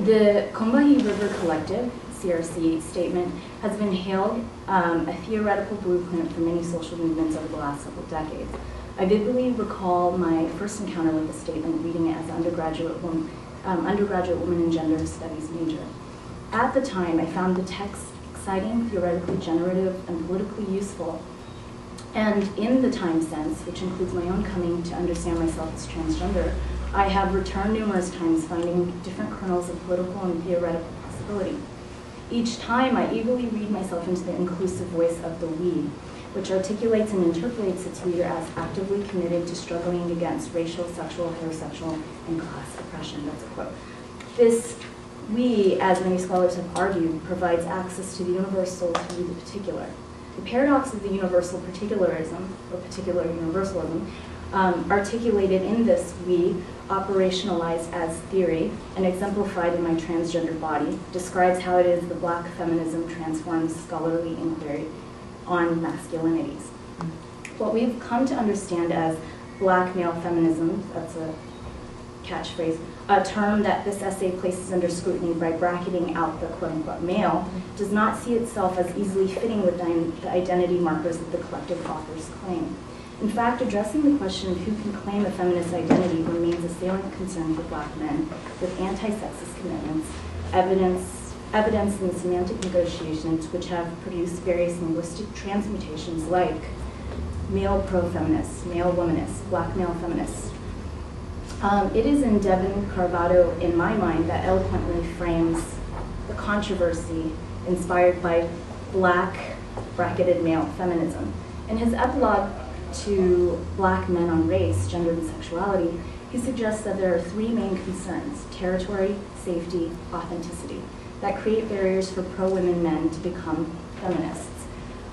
The Combahee River Collective, CRC, statement has been hailed a theoretical blueprint for many social movements over the last several decades. I vividly recall my first encounter with the statement, reading it as an undergraduate woman in gender studies major. At the time, I found the text exciting, theoretically generative, and politically useful. And in the time sense, which includes my own coming to understand myself as transgender, I have returned numerous times finding different kernels of political and theoretical possibility. Each time, I eagerly read myself into the inclusive voice of the we, which articulates and interpolates its reader as actively committed to struggling against racial, sexual, heterosexual, and class oppression. That's a quote. This we, as many scholars have argued, provides access to the universal through the particular. The paradox of the universal particularism, or particular universalism, articulated in this we, operationalized as theory, and exemplified in my transgender body, describes how it is the Black feminism transforms scholarly inquiry on masculinities. What we've come to understand as Black male feminism, that's a catchphrase, a term that this essay places under scrutiny by bracketing out the quote-unquote male, does not see itself as easily fitting with the identity markers that the collective authors claim. In fact, addressing the question of who can claim a feminist identity remains a salient concern for Black men with anti-sexist commitments, evidence in the semantic negotiations which have produced various linguistic transmutations like male pro-feminist, male womanist, Black male feminist. It is in Devin Carvalho, in my mind, that eloquently frames the controversy inspired by Black bracketed male feminism. In his epilogue to Black Men on Race, Gender, and Sexuality, he suggests that there are three main concerns: territory, safety, authenticity, that create barriers for pro-women men to become feminists.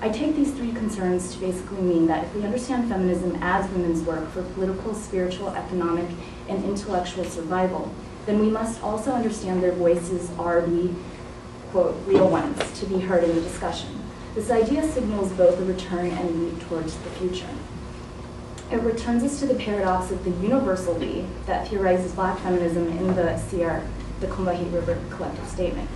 I take these three concerns to basically mean that if we understand feminism as women's work for political, spiritual, economic, and intellectual survival, then we must also understand their voices are the, quote, real ones to be heard in the discussion. This idea signals both a return and a leap towards the future. It returns us to the paradox of the universal we that theorizes Black feminism in the CR, the Combahee River Collective Statement,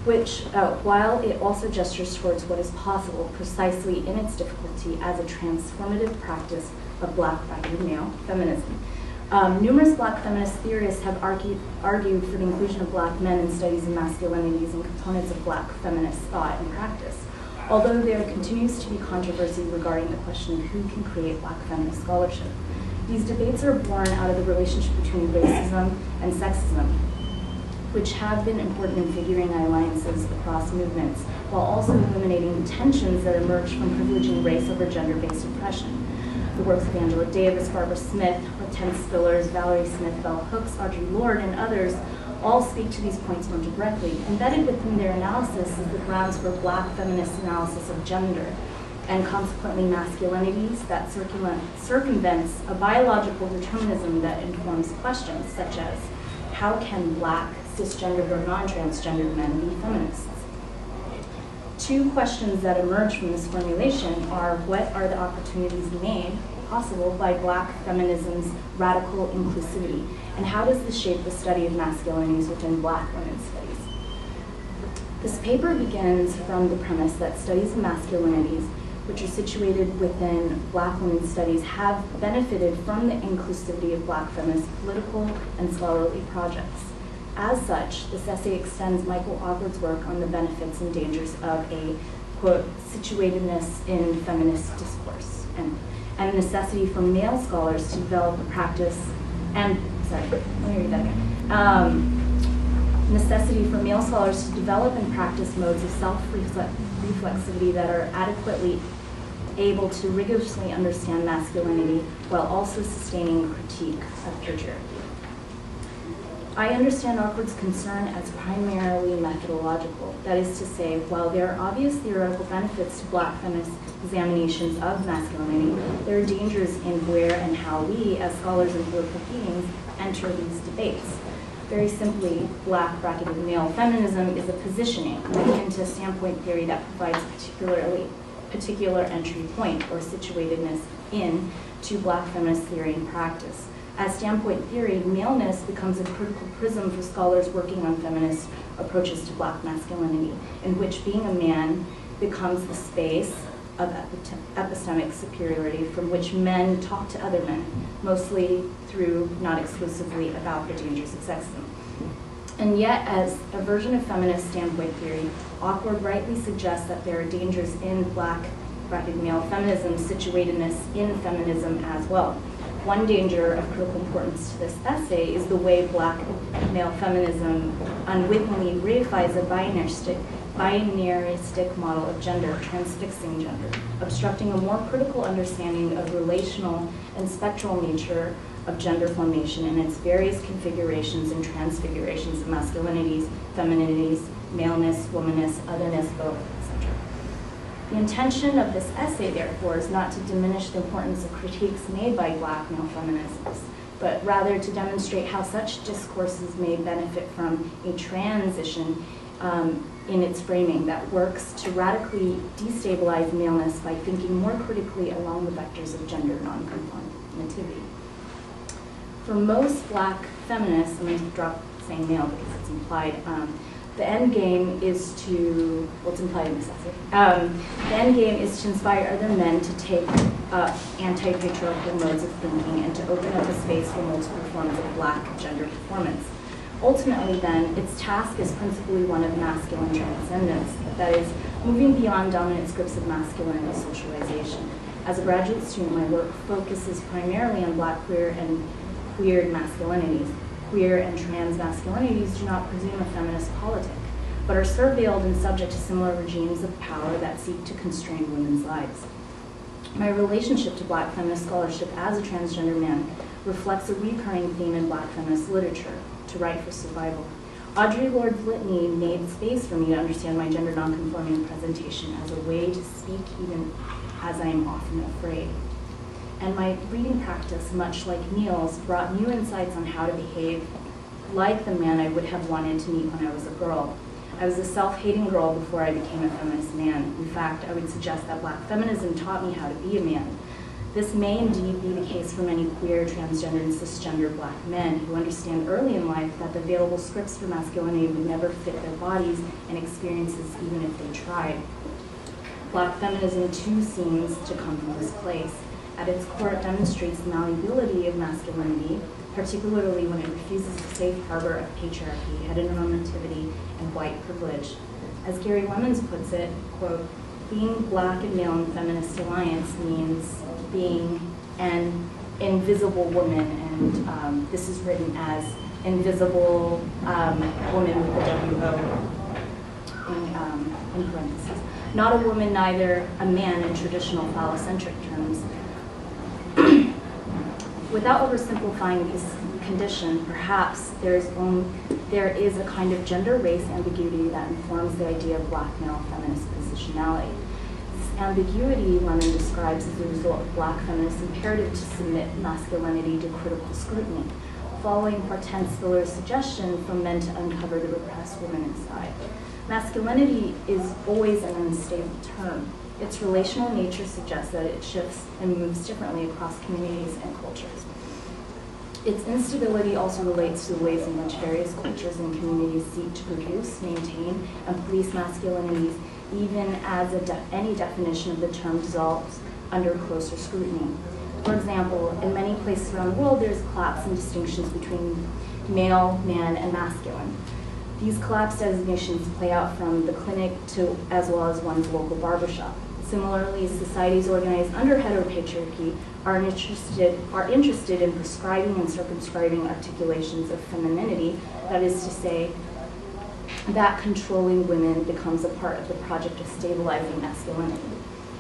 which, while it also gestures towards what is possible precisely in its difficulty as a transformative practice of Black bracketed male feminism. Numerous Black feminist theorists have argued for the inclusion of Black men in studies of masculinities and components of Black feminist thought and practice, although there continues to be controversy regarding the question of who can create Black feminist scholarship. These debates are born out of the relationship between racism and sexism, which have been important in figuring alliances across movements, while also illuminating the tensions that emerge from privileging race over gender-based oppression. The works of Angela Davis, Barbara Smith, Hortense Spillers, Valerie Smith, Bell Hooks, Audre Lorde, and others all speak to these points more directly. Embedded within their analysis is the grounds for Black feminist analysis of gender, and consequently masculinities that circumvents a biological determinism that informs questions such as, how can Black, cisgendered or non-transgendered men be feminists? Two questions that emerge from this formulation are, what are the opportunities made possible by Black feminism's radical inclusivity, and how does this shape the study of masculinities within Black women's studies? This paper begins from the premise that studies of masculinities, which are situated within Black women's studies, have benefited from the inclusivity of Black feminist political and scholarly projects. As such, this essay extends Michael Awkward's work on the benefits and dangers of a, quote, situatedness in feminist discourse, and necessity for male scholars to develop a practice, necessity for male scholars to develop and practice modes of self-reflexivity that are adequately able to rigorously understand masculinity while also sustaining critique of patriarchy. I understand Awkward's concern as primarily methodological. That is to say, while there are obvious theoretical benefits to Black feminist examinations of masculinity, there are dangers in where and how we, as scholars and political beings, enter these debates. Very simply, Black bracketed male feminism is a positioning akin to standpoint theory that provides particularly particular entry point or situatedness in to Black feminist theory and practice. As standpoint theory, maleness becomes a critical prism for scholars working on feminist approaches to Black masculinity, in which being a man becomes the space of epistemic superiority from which men talk to other men, mostly through, not exclusively, about the dangers of sexism. And yet, as a version of feminist standpoint theory, Awkward rightly suggests that there are dangers in Black male feminism, situatedness in feminism as well. One danger of critical importance to this essay is the way Black male feminism unwittingly reifies a binaristic model of gender, transfixing gender, obstructing a more critical understanding of relational and spectral nature of gender formation and its various configurations and transfigurations of masculinities, femininities, maleness, womanness, otherness, both, etc. The intention of this essay, therefore, is not to diminish the importance of critiques made by Black male feminists, but rather to demonstrate how such discourses may benefit from a transition in its framing that works to radically destabilize maleness by thinking more critically along the vectors of gender nonconformity. For most Black feminists, I'm going to drop saying male because it's implied, the end game is to, well, it's implied in this essay. The end game is to inspire other men to take up anti-patriarchal modes of thinking and to open up a space for multiple forms of Black gender performance. Ultimately, then, its task is principally one of masculine transcendence, that is, moving beyond dominant scripts of masculine socialization. As a graduate student, my work focuses primarily on Black queer and queered masculinities. Queer and trans masculinities do not presume a feminist politic, but are surveilled and subject to similar regimes of power that seek to constrain women's lives. My relationship to Black feminist scholarship as a transgender man reflects a recurring theme in Black feminist literature: to write for survival. Audre Lorde's litany made space for me to understand my gender nonconforming presentation as a way to speak even as I am often afraid. And my reading practice, much like Neil's, brought new insights on how to behave like the man I would have wanted to meet when I was a girl. I was a self-hating girl before I became a feminist man. In fact, I would suggest that Black feminism taught me how to be a man. This may indeed be the case for many queer, transgender, and cisgender Black men who understand early in life that the available scripts for masculinity would never fit their bodies and experiences even if they tried. Black feminism too seems to come from this place. At its core, it demonstrates the malleability of masculinity, particularly when it refuses the safe harbor of patriarchy, heteronormativity, and white privilege. As Gary Lemons puts it, quote, being Black and male in feminist alliance means being an invisible woman, and this is written as invisible woman with a W-O in parentheses. Not a woman, neither a man in traditional phallocentric terms. Without oversimplifying this condition, perhaps there is a kind of gender race ambiguity that informs the idea of Black male feminist positionality. This ambiguity Lemon describes as a result of Black feminists' imperative to submit masculinity to critical scrutiny, following Hortense Spiller's suggestion from men to uncover the repressed woman inside. Masculinity is always an unstable term. Its relational nature suggests that it shifts and moves differently across communities and cultures. Its instability also relates to the ways in which various cultures and communities seek to produce, maintain, and police masculinities, even as any definition of the term dissolves under closer scrutiny. For example, in many places around the world, there's collapse in distinctions between male, man, and masculine. These collapsed designations play out from the clinic to as well as one's local barbershop. Similarly, societies organized under heteropatriarchy are interested in prescribing and circumscribing articulations of femininity, that is to say, that controlling women becomes a part of the project of stabilizing masculinity.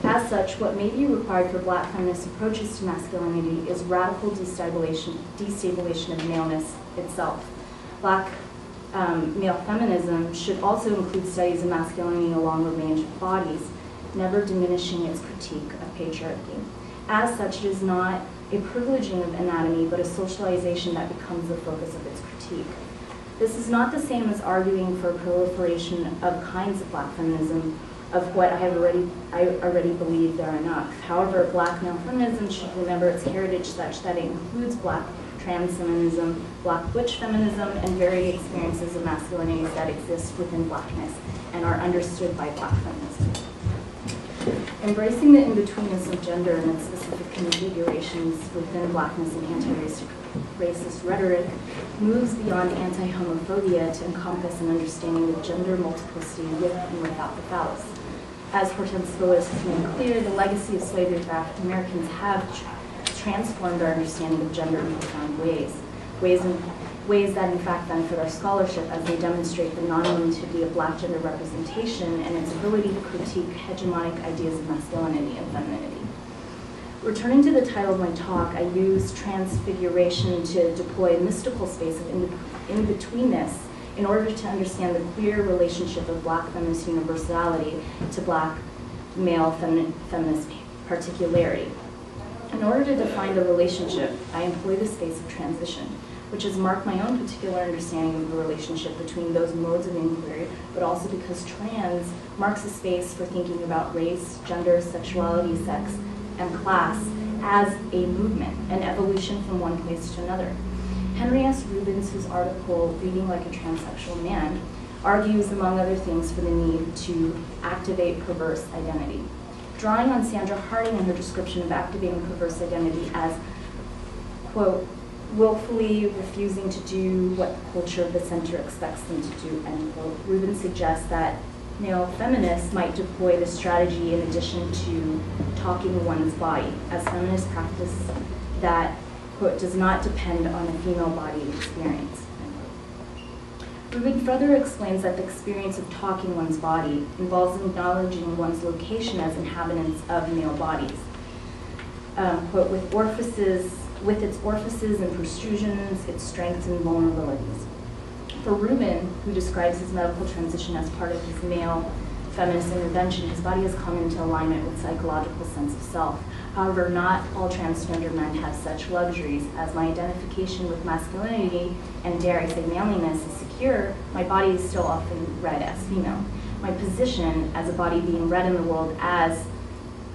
As such, what may be required for Black feminist approaches to masculinity is radical destabilization of maleness itself. Black male feminism should also include studies of masculinity along a range of bodies, never diminishing its critique of patriarchy. As such, it is not a privileging of anatomy, but a socialization that becomes the focus of its critique. This is not the same as arguing for a proliferation of kinds of Black feminism of what I already believe there are enough. However, Black male feminism should remember its heritage such that it includes Black trans feminism, Black butch feminism, and varied experiences of masculinities that exist within Blackness and are understood by Black feminism. Embracing the in-betweenness of gender and its specific configurations within Blackness and anti-racist rhetoric moves beyond anti-homophobia to encompass an understanding of gender multiplicity with and without the phallus. As Hortense Willis has made clear, the legacy of slavery for African Americans have transformed our understanding of gender in profound ways that in fact benefit our scholarship as they demonstrate the non-normativity of Black gender representation and its ability to critique hegemonic ideas of masculinity and femininity. Returning to the title of my talk, I use transfiguration to deploy a mystical space of in-betweenness in order to understand the clear relationship of Black feminist universality to Black male feminist particularity. In order to define the relationship, I employ the space of transition, which has marked my own particular understanding of the relationship between those modes of inquiry, but also because trans marks a space for thinking about race, gender, sexuality, sex, and class as a movement, an evolution from one place to another. Henry S. Rubens, whose article, Reading Like a Transsexual Man, argues, among other things, for the need to activate perverse identity. Drawing on Sandra Harding and her description of activating perverse identity as, quote, willfully refusing to do what the culture of the center expects them to do, end quote, Rubin suggests that male feminists might deploy this strategy in addition to talking one's body, as feminist practice that, quote, does not depend on a female body experience. Rubin further explains that the experience of talking one's body involves acknowledging one's location as inhabitants of male bodies, quote, with its orifices and protrusions, its strengths and vulnerabilities. For Rubin, who describes his medical transition as part of his male feminist intervention, his body has come into alignment with psychological sense of self. However, not all transgender men have such luxuries. As my identification with masculinity, and dare I say maleness, is secure, my body is still often read as female. My position as a body being read in the world as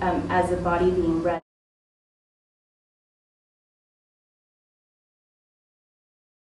a body being read